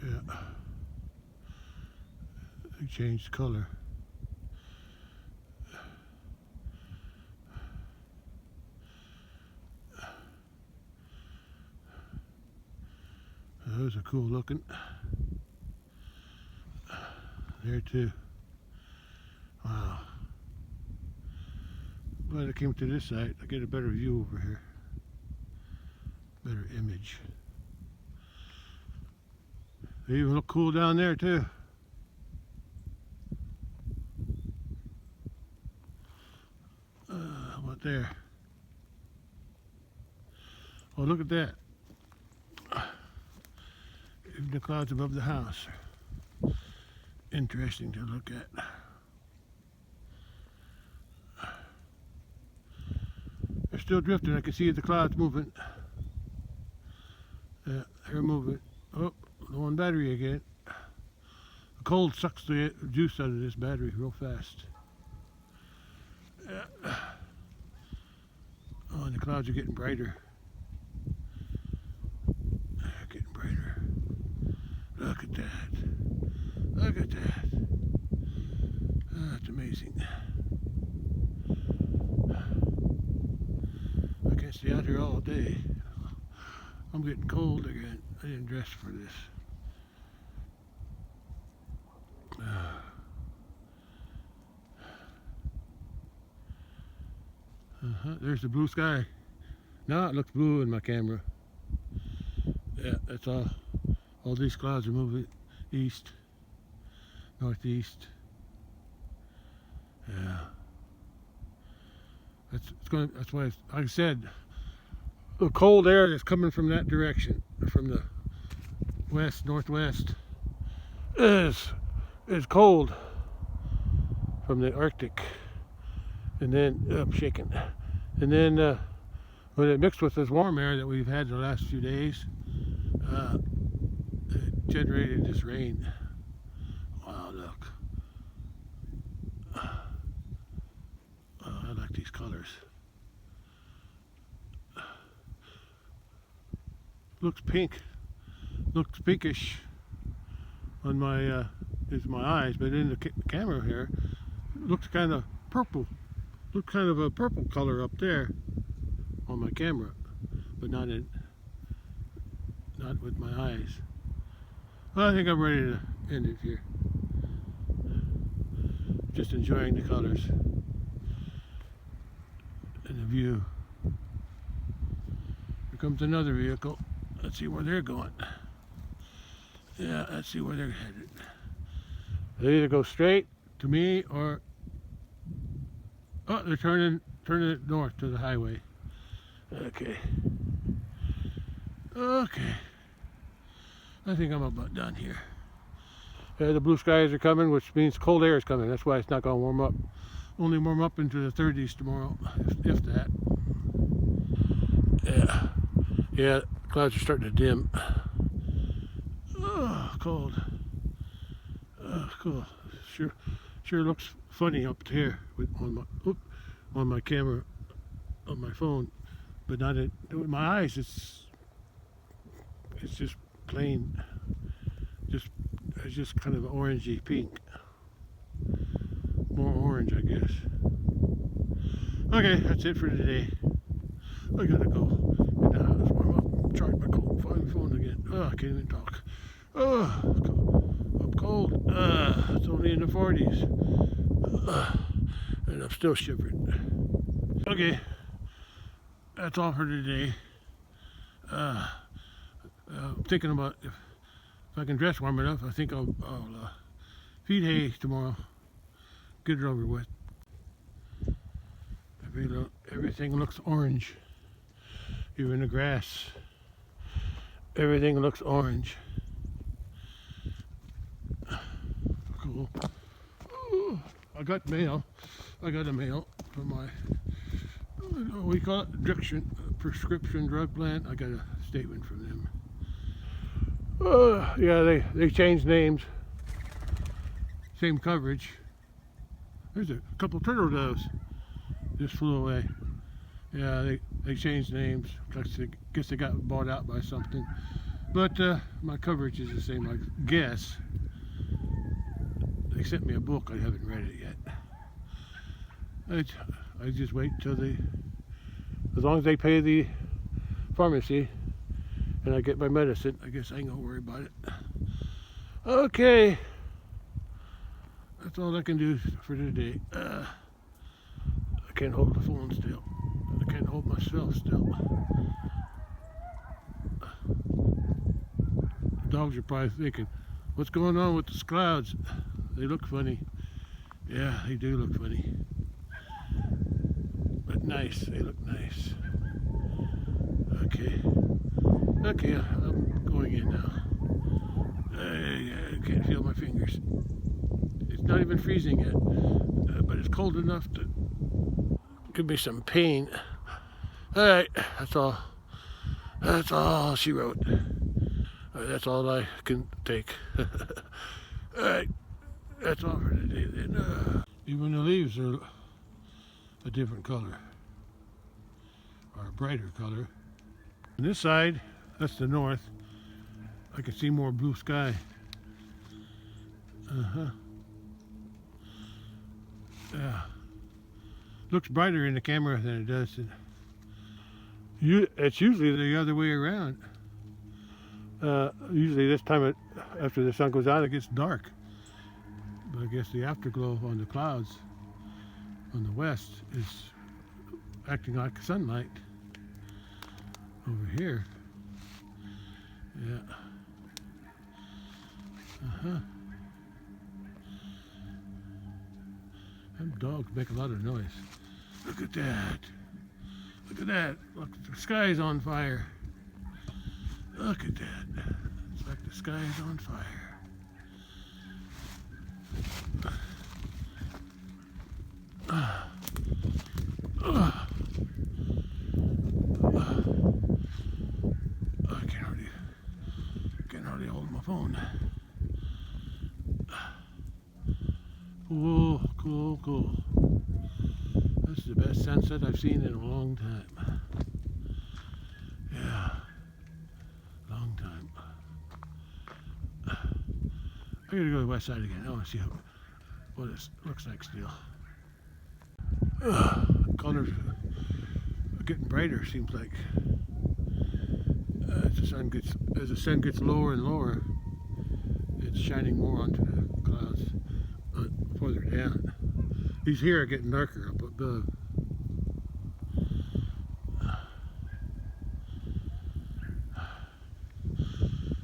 Speaker 1: Yeah, they changed color. Those are cool looking. There too. Wow. Glad I came to this site. I get a better view over here. Better image. They even look cool down there too. How about there? Oh, look at that. Even the clouds above the house are interesting to look at. They're still drifting. I can see the clouds moving. Yeah, they're moving. Oh, low on battery again. The cold sucks the juice out of this battery real fast. Yeah. Oh, and the clouds are getting brighter. They're getting brighter. Look at that. Look at that. Oh, that's amazing. I can't stay out here all day. I'm getting cold again. I didn't dress for this. There's the blue sky. Now it looks blue in my camera. Yeah, that's all. All these clouds are moving east, northeast. Yeah. That's why, like I said, the cold air that's coming from that direction, from the west, northwest, is cold from the Arctic, and then shaking, And then when it mixed with this warm air that we've had the last few days, it generated this rain. Wow, look. I like these colors. Looks pink. Looks pinkish on my is my eyes, but in the camera here, it looks kind of purple. Looks kind of a purple color up there on my camera, but not with my eyes. Well, I think I'm ready to end it here. Just enjoying the colors and the view. Here comes another vehicle. Let's see where they're going. Yeah, let's see where they're headed. They either go straight to me or they're turning it north to the highway. Okay. Okay. I think I'm about done here. The blue skies are coming, which means cold air is coming. That's why it's not going to warm up. Only warm up into the 30s tomorrow, if that. Yeah. Yeah, clouds are starting to dim. Oh, cold. Oh, cool. Sure looks funny up here on my camera, on my phone, but not with my eyes. It's just plain, it's just kind of orangey pink, more orange, I guess. Okay, that's it for today. I gotta go in the house, warm up, charge my phone again. Oh, I can't even talk. Oh, I'm cold. It's only in the 40s. And I'm still shivering. Okay, that's all for today. I'm thinking about if I can dress warm enough, I think I'll feed hay tomorrow. Get it over with. Everything looks orange. Even the grass. Everything looks orange. Cool. Ooh, I got mail. I got a mail from my, we call it prescription drug plan. I got a statement from them. Yeah, they changed names. Same coverage. There's a couple turtle doves just flew away. Yeah, they changed names. I guess they got bought out by something. But my coverage is the same, I guess. They sent me a book. I haven't read it yet. I just wait till as long as they pay the pharmacy and I get my medicine, I guess I ain't gonna worry about it. Okay. That's all I can do for today. I can't hold the phone still. I can't hold myself still. The dogs are probably thinking, what's going on with these clouds? They look funny. Yeah, they do look funny. But nice, they look nice. Okay. Okay, I'm going in now. I can't feel my fingers. It's not even freezing yet, but it's cold enough to give me some pain. Alright, that's all. That's all she wrote. That's all I can take. Alright, that's all for today then. Even the leaves are a different color, or a brighter color. On this side, that's the north. I can see more blue sky. Yeah. Looks brighter in the camera than it does. It's usually the other way around. Usually this time after the sun goes out, it gets dark. But I guess the afterglow on the clouds on the west is acting like sunlight over here. Yeah. Them dogs make a lot of noise. Look at that. Look at that. Look, the sky's on fire. Look at that. It's like the sky is on fire. Cool, cool, cool. This is the best sunset I've seen in a long time. Yeah, long time. I gotta go to the west side again. I want to see what it looks like still. Colors are getting brighter, seems like. As the sun gets lower and lower, it's shining more onto the clouds further down. These here are getting darker up above.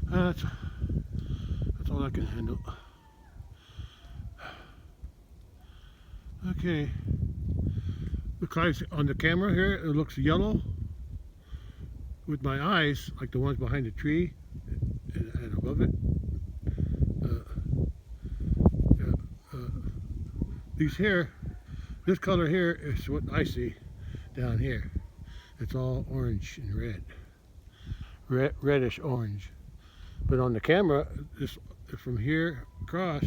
Speaker 1: That's all I can handle. Okay. The clouds on the camera here, it looks yellow. With my eyes, like the ones behind the tree and above it. These here, this color here is what I see down here. It's all orange and red. Reddish orange. But on the camera, from here across,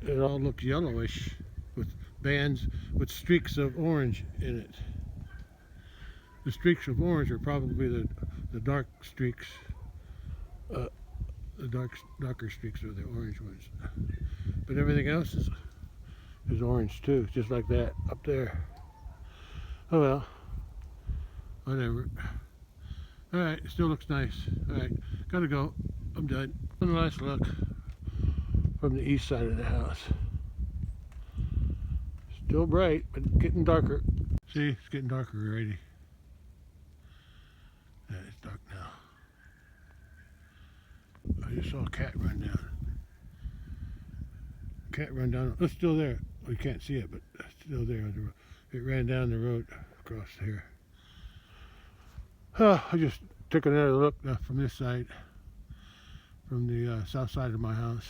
Speaker 1: it all looks yellowish with bands, with streaks of orange in it. The streaks of orange are probably the dark streaks. The darker streaks are the orange ones. But everything else is orange too, just like that up there. Oh well, whatever. Alright, it still looks nice. Alright, gotta go. I'm done. One last look from the east side of the house. Still bright, but getting darker. See, it's getting darker already. Yeah, it's dark now. I just saw a cat run down. Cat run down. It's still there. We can't see it, but it's still there. It ran down the road across here. I just took another look from this side, from the south side of my house.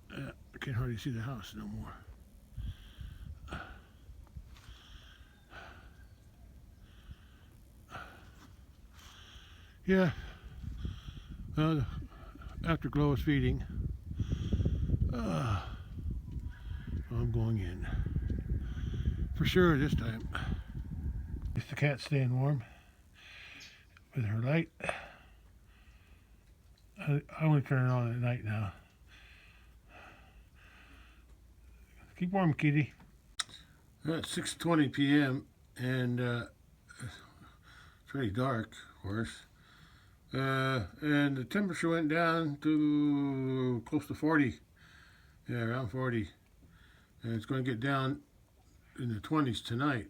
Speaker 1: I can't hardly see the house no more. Yeah, the afterglow is feeding. I'm going in. For sure this time. At least the cat's staying warm with her light. I only turn it on at night now. Keep warm, kitty. It's 6:20 p.m. and it's pretty dark, of course. And the temperature went down to close to 40. Yeah, around 40. And it's going to get down in the 20s tonight.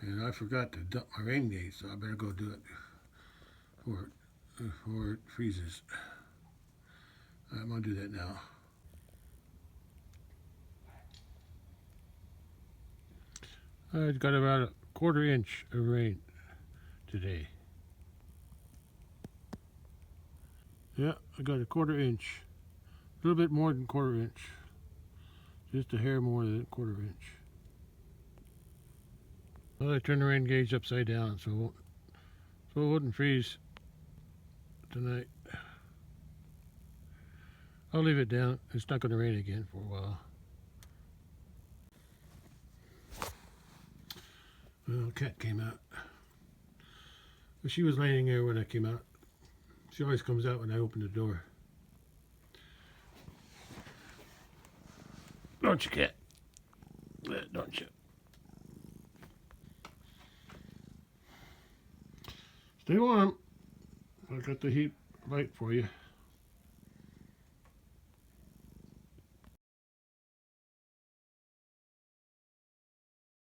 Speaker 1: And I forgot to dump my rain gauge, so I better go do it before it freezes. I'm going to do that now. I've got about a quarter-inch of rain today. Yeah, I got a quarter-inch. A little bit more than quarter-inch. Just a hair more than a quarter-inch. Well, I turned the rain gauge upside down so it wouldn't freeze tonight. I'll leave it down. It's not going to rain again for a while. Well, the cat came out. But she was laying there when I came out. She always comes out when I open the door. Don't you, cat? Don't you? Stay warm. I got the heat light for you.